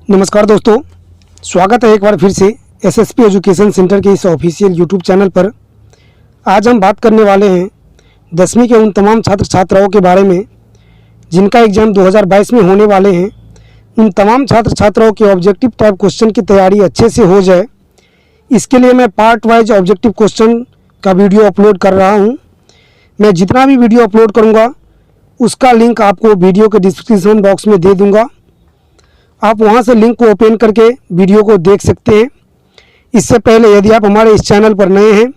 नमस्कार दोस्तों, स्वागत है एक बार फिर से एसएसपी एजुकेशन सेंटर के इस ऑफिशियल यूट्यूब चैनल पर। आज हम बात करने वाले हैं 10वीं के उन तमाम छात्र छात्राओं के बारे में जिनका एग्ज़ाम 2022 में होने वाले हैं। उन तमाम छात्र छात्राओं के ऑब्जेक्टिव टाइप क्वेश्चन की तैयारी अच्छे से हो जाए, इसके लिए मैं पार्ट वाइज ऑब्जेक्टिव क्वेश्चन का वीडियो अपलोड कर रहा हूँ। मैं जितना भी वीडियो अपलोड करूँगा उसका लिंक आपको वीडियो के डिस्क्रिप्शन बॉक्स में दे दूँगा। आप वहां से लिंक को ओपन करके वीडियो को देख सकते हैं। इससे पहले यदि आप हमारे इस चैनल पर नए हैं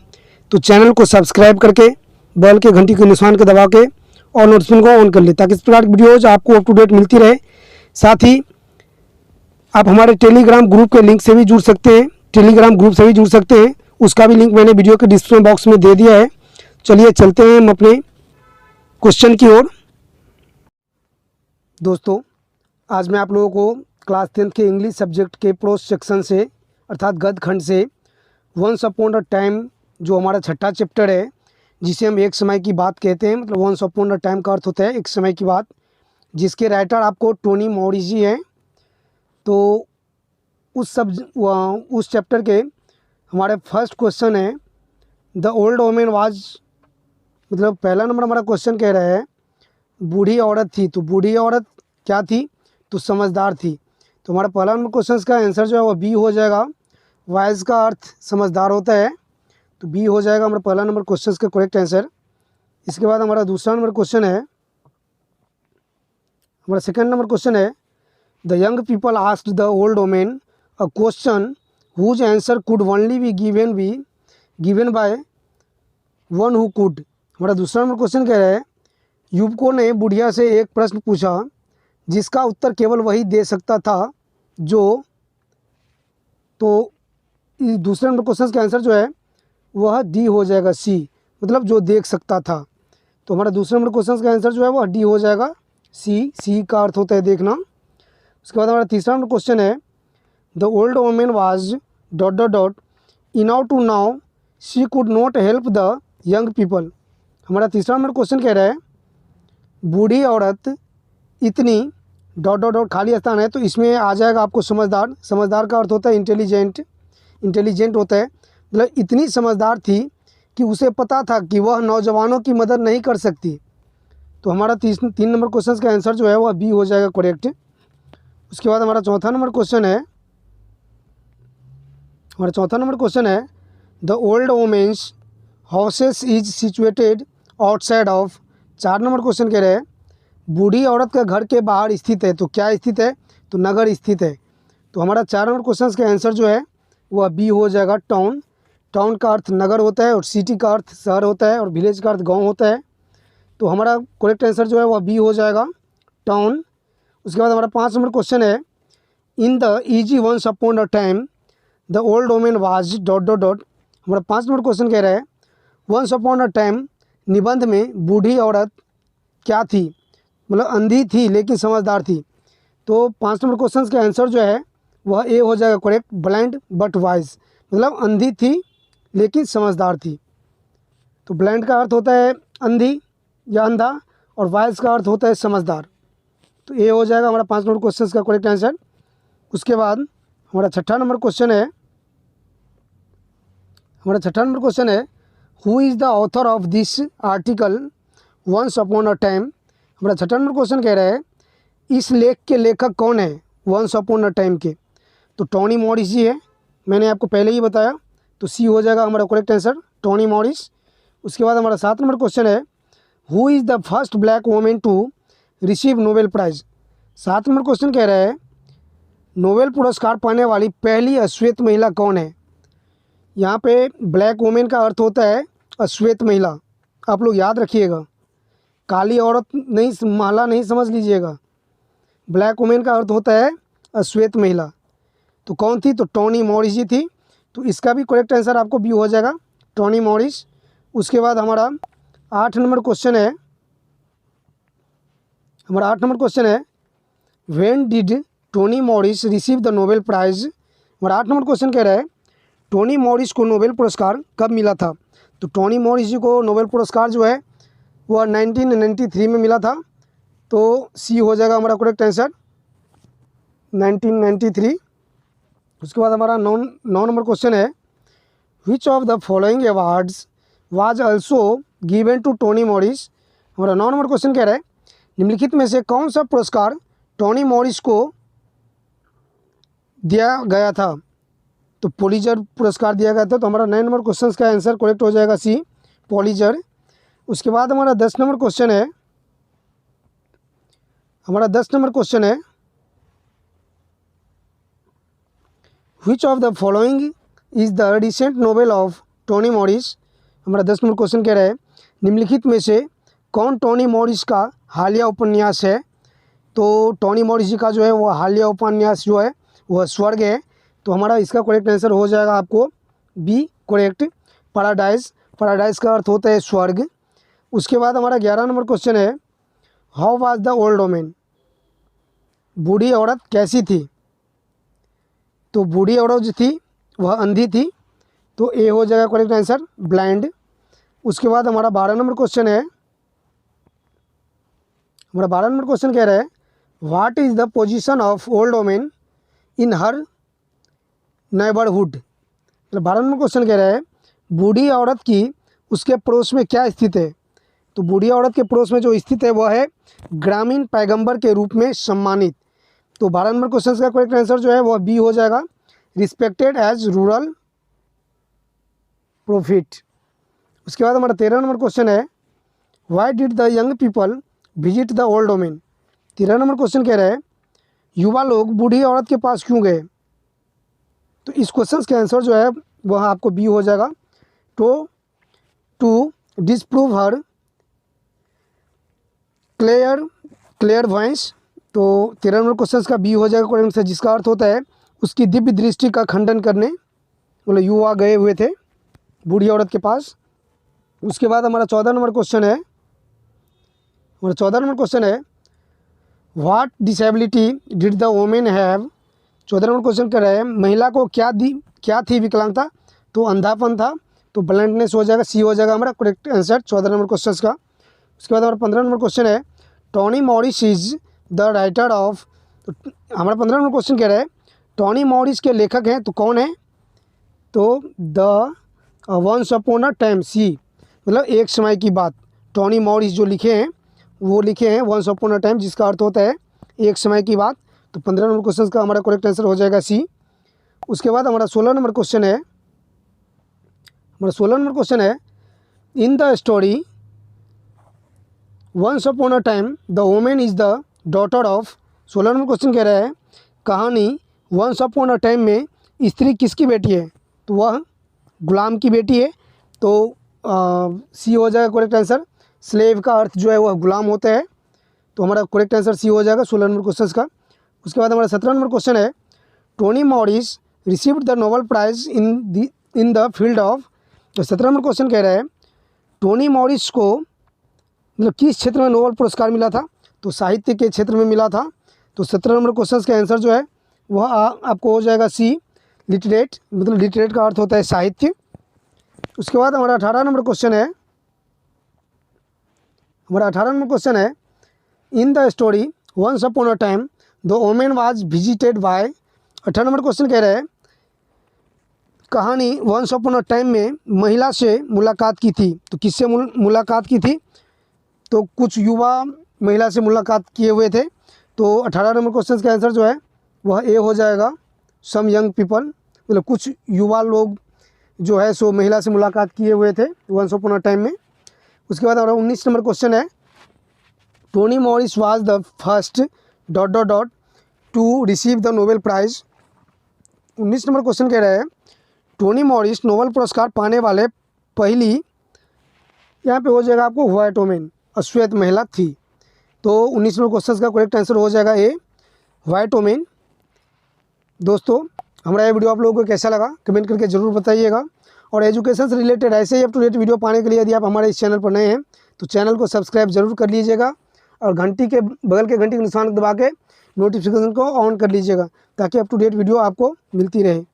तो चैनल को सब्सक्राइब करके बेल के घंटी के निशान को दबा के और नोटिफिकेशन को ऑन कर ले, ताकि इस प्रकार की वीडियोज आपको अप टू डेट मिलती रहे। साथ ही आप हमारे टेलीग्राम ग्रुप के लिंक से भी जुड़ सकते हैं, उसका भी लिंक मैंने वीडियो के डिस्क्रिप्शन बॉक्स में दे दिया है। चलिए चलते हैं हम अपने क्वेश्चन की ओर। दोस्तों, आज मैं आप लोगों को क्लास 10th के इंग्लिश सब्जेक्ट के प्रोस सेक्शन से अर्थात गद्य खंड से वंस अपॉन अ टाइम, जो हमारा छठा चैप्टर है, जिसे हम एक समय की बात कहते हैं। मतलब वंस अपॉन अ टाइम का अर्थ होता है एक समय की बात, जिसके राइटर आपको टोनी मॉरिसी हैं। तो उस चैप्टर के हमारे फर्स्ट क्वेश्चन है द ओल्ड वोमेन वाज, मतलब पहला नंबर हमारा क्वेश्चन कह रहा है बूढ़ी औरत थी। तो बूढ़ी औरत क्या थी? तो समझदार थी। तो हमारा पहला नंबर क्वेश्चन का आंसर जो है वो बी हो जाएगा। वाइज का अर्थ समझदार होता है, तो बी हो जाएगा हमारा पहला नंबर क्वेश्चन का करेक्ट आंसर। इसके बाद हमारा दूसरा नंबर क्वेश्चन है, हमारा सेकंड नंबर क्वेश्चन है the young people asked the old women a question whose answer could only be given by one who could. हमारा दूसरा नंबर क्वेश्चन कह रहा है युवकों ने बुढ़िया से एक प्रश्न पूछा जिसका उत्तर केवल वही दे सकता था जो। तो दूसरे नंबर क्वेश्चन का आंसर जो है वह डी हो जाएगा, सी, मतलब जो देख सकता था। तो हमारा दूसरे नंबर क्वेश्चन का आंसर जो है वह डी हो जाएगा, सी का अर्थ होता है देखना। उसके बाद हमारा तीसरा नंबर क्वेश्चन है द ओल्ड वोमेन वाज ... इनाउ to now she could not help the young people. हमारा तीसरा नंबर क्वेश्चन कह रहा है बूढ़ी औरत इतनी ... खाली स्थान है, तो इसमें आ जाएगा आपको समझदार का अर्थ होता है इंटेलिजेंट होता है। मतलब इतनी समझदार थी कि उसे पता था कि वह नौजवानों की मदद नहीं कर सकती। तो हमारा तीन नंबर क्वेश्चन का आंसर जो है वह बी हो जाएगा करेक्ट। उसके बाद हमारा चौथा नंबर क्वेश्चन है the old women's houses is situated outside of. 4 number question कह रहे हैं बूढ़ी औरत का घर के बाहर स्थित है। तो क्या स्थित है? तो नगर स्थित है। तो हमारा 4 नंबर क्वेश्चन का आंसर जो है वह बी हो जाएगा, टाउन का अर्थ नगर होता है, और सिटी का अर्थ शहर होता है, और विलेज का अर्थ गांव होता है। तो हमारा करेक्ट आंसर जो है वह बी हो जाएगा, टाउन। उसके बाद हमारा 5 नंबर क्वेश्चन है in the easy once upon a time the old women was ... हमारा 5 नंबर क्वेश्चन कह रहा है वंस अपॉन अ टाइम निबंध में बूढ़ी औरत क्या थी? मतलब अंधी थी लेकिन समझदार थी। तो 5 नंबर क्वेश्चन का आंसर जो है वह ए हो जाएगा करेक्ट, ब्लाइंड बट वाइज, मतलब अंधी थी लेकिन समझदार थी। तो ब्लाइंड का अर्थ होता है अंधी या अंधा, और वाइज का अर्थ होता है समझदार। तो ए हो जाएगा हमारा 5 नंबर क्वेश्चन का करेक्ट आंसर। उसके बाद हमारा छठा नंबर क्वेश्चन है who is the author of this article once upon a time. हमारा छठा नंबर क्वेश्चन कह रहा है इस लेख के लेखक कौन है वंस अपॉन अ टाइम के? तो टोनी मॉरिसी है, मैंने आपको पहले ही बताया। तो सी हो जाएगा हमारा करेक्ट आंसर, टोनी मॉरिस। उसके बाद हमारा 7 नंबर क्वेश्चन है who is the first black women to receive Nobel prize. 7 number question कह रहा है नोबेल पुरस्कार पाने वाली पहली अश्वेत महिला कौन है? यहाँ पे ब्लैक वोमेन का अर्थ होता है अश्वेत महिला, आप लोग याद रखिएगा, काली औरत नहीं, महिला नहीं समझ लीजिएगा। ब्लैक वुमेन का अर्थ होता है अश्वेत महिला। तो कौन थी? तो टोनी मॉरिस थी। तो इसका भी करेक्ट आंसर आपको बी हो जाएगा, टोनी मॉरिस। उसके बाद हमारा 8 नंबर क्वेश्चन है when did Tony Morris receive the Nobel price. हमारा 8 नंबर क्वेश्चन कह रहा है टोनी मॉरिस को नोबेल पुरस्कार कब मिला था? तो टोनी मॉरिस जी को नोबेल पुरस्कार जो है वह 1993 में मिला था। तो सी हो जाएगा हमारा करेक्ट आंसर। 1993। उसके बाद हमारा 9 नंबर क्वेश्चन है, which of the following awards was also given to Toni Morrison. हमारा 9 नंबर क्वेश्चन कह रहा है, निम्नलिखित में से कौन सा पुरस्कार टोनी मॉरिस को दिया गया था। तो पुलित्जर पुरस्कार दिया गया था। तो हमारा 9 नंबर क्वेश्चन का आंसर करेक्ट हो जाएगा सी, पुलित्जर। उसके बाद हमारा 10 नंबर क्वेश्चन है, which of the following is the recent novel of Tony Morrison. हमारा 10 नंबर क्वेश्चन कह रहा है, निम्नलिखित में से कौन टोनी मॉरिस का हालिया उपन्यास है। तो टोनी मॉरिस जी का जो है वो हालिया उपन्यास जो है वह स्वर्ग है। तो हमारा इसका करेक्ट आंसर हो जाएगा आपको बी करेक्ट, पैराडाइज। पैराडाइज का अर्थ होता है स्वर्ग। उसके बाद हमारा 11 नंबर क्वेश्चन है, how was the old women. बूढ़ी औरत कैसी थी। तो बूढ़ी औरत जो थी वह अंधी थी। तो ए हो जाएगा करेक्ट आंसर ब्लाइंड। उसके बाद हमारा 12 नंबर क्वेश्चन है, हमारा 12 नंबर क्वेश्चन कह रहा है, what is the position of old women in her neighbourhood. मतलब 12 नंबर क्वेश्चन कह रहा है, बूढ़ी औरत की उसके पड़ोस में क्या स्थित है। तो बूढ़ी औरत के पड़ोस में जो स्थित है वह है ग्रामीण पैगंबर के रूप में सम्मानित। तो 12 नंबर क्वेश्चन का करेक्ट आंसर जो है वह बी हो जाएगा, रिस्पेक्टेड एज रूरल प्रॉफिट। उसके बाद हमारा 13 नंबर क्वेश्चन है, why did the young people visit the old women. 13 number question कह रहा है, युवा लोग बूढ़ी औरत के पास क्यों गए। तो इस क्वेश्चन का आंसर जो है वह आपको बी हो जाएगा, to disprove her clear voice. तो 13 नंबर क्वेश्चन का बी हो जाएगा करेक्ट आंसर, जिसका अर्थ होता है उसकी दिव्य दृष्टि का खंडन करने। मतलब युवा गए हुए थे बूढ़ी औरत के पास। उसके बाद हमारा 14 नंबर क्वेश्चन है, what disability did the women have. 14 number question कर रहे हैं, महिला को क्या थी विकलांगता। तो अंधापन था। तो ब्लाइंडनेस हो जाएगा, सी हो जाएगा हमारा करेक्ट आंसर 14 नंबर क्वेश्चन का। उसके बाद हमारा 15 नंबर क्वेश्चन है, Toni Morris is the writer of. तो हमारा 15 नंबर क्वेश्चन कह रहा है, टोनी मॉरिस के लेखक हैं तो कौन है। तो the once upon a time, see मतलब एक समय की बात। टोनी मॉरिस जो लिखे हैं वो लिखे हैं वंस अपॉन अ टाइम, जिसका अर्थ होता है एक समय की बात। तो 15 नंबर क्वेश्चन का हमारा करेक्ट आंसर हो जाएगा सी। उसके बाद हमारा 16 नंबर क्वेश्चन है, in the story once upon a time the women is the daughter of. 16 number question कह रहा है, कहानी वंस अपॉन अ टाइम में स्त्री किसकी बेटी है। तो वह गुलाम की बेटी है। तो सी हो जाएगा करेक्ट आंसर, स्लेव का अर्थ जो है वह गुलाम होता है। तो हमारा करेक्ट आंसर सी हो जाएगा 16 नंबर क्वेश्चन का। उसके बाद हमारा 17 नंबर क्वेश्चन है, Toni Morris received the Nobel price in the field of. तो 17 नंबर क्वेश्चन कह रहा है, टोनी मॉरिस को मतलब किस क्षेत्र में नोबेल पुरस्कार मिला था। तो साहित्य के क्षेत्र में मिला था। तो 17 नंबर क्वेश्चन का आंसर जो है वह आपको हो जाएगा सी, लिटरेट। मतलब लिटरेट का अर्थ होता है साहित्य। उसके बाद हमारा 18 नंबर क्वेश्चन है, in the story once upon a time the women was visited by. 18 number question कह रहा है, कहानी वंस अपॉन अ टाइम में महिला से मुलाकात की थी। तो किससे मुलाकात की थी। तो कुछ युवा महिला से मुलाकात किए हुए थे। तो 18 नंबर क्वेश्चन का आंसर जो है वह ए हो जाएगा, सम यंग पीपल। मतलब कुछ युवा लोग जो है सो महिला से मुलाकात किए हुए थे वंस अपॉन अ टाइम में। उसके बाद हमारा 19 नंबर क्वेश्चन है, Toni Morrison was the first ... to receive the Nobel prize. 19 number question कह रहा है, टोनी मॉरिस नोबेल पुरस्कार पाने वाले पहली, यहाँ पे हो जाएगा आपको व्हाइट वोमेन, अश्वेत महिला थी। तो 19 नंबर क्वेश्चन का करेक्ट आंसर हो जाएगा ए, व्हाइट वोमेन। दोस्तों हमारा ये वीडियो आप लोगों को कैसा लगा कमेंट करके ज़रूर बताइएगा। और एजुकेशन से रिलेटेड ऐसे ही अप टू डेट वीडियो पाने के लिए यदि आप हमारे इस चैनल पर नए हैं तो चैनल को सब्सक्राइब जरूर कर लीजिएगा और घंटी के बगल के घंटी के निशान को दबा के नोटिफिकेशन को ऑन कर लीजिएगा ताकि अप टू डेट वीडियो आपको मिलती रहे।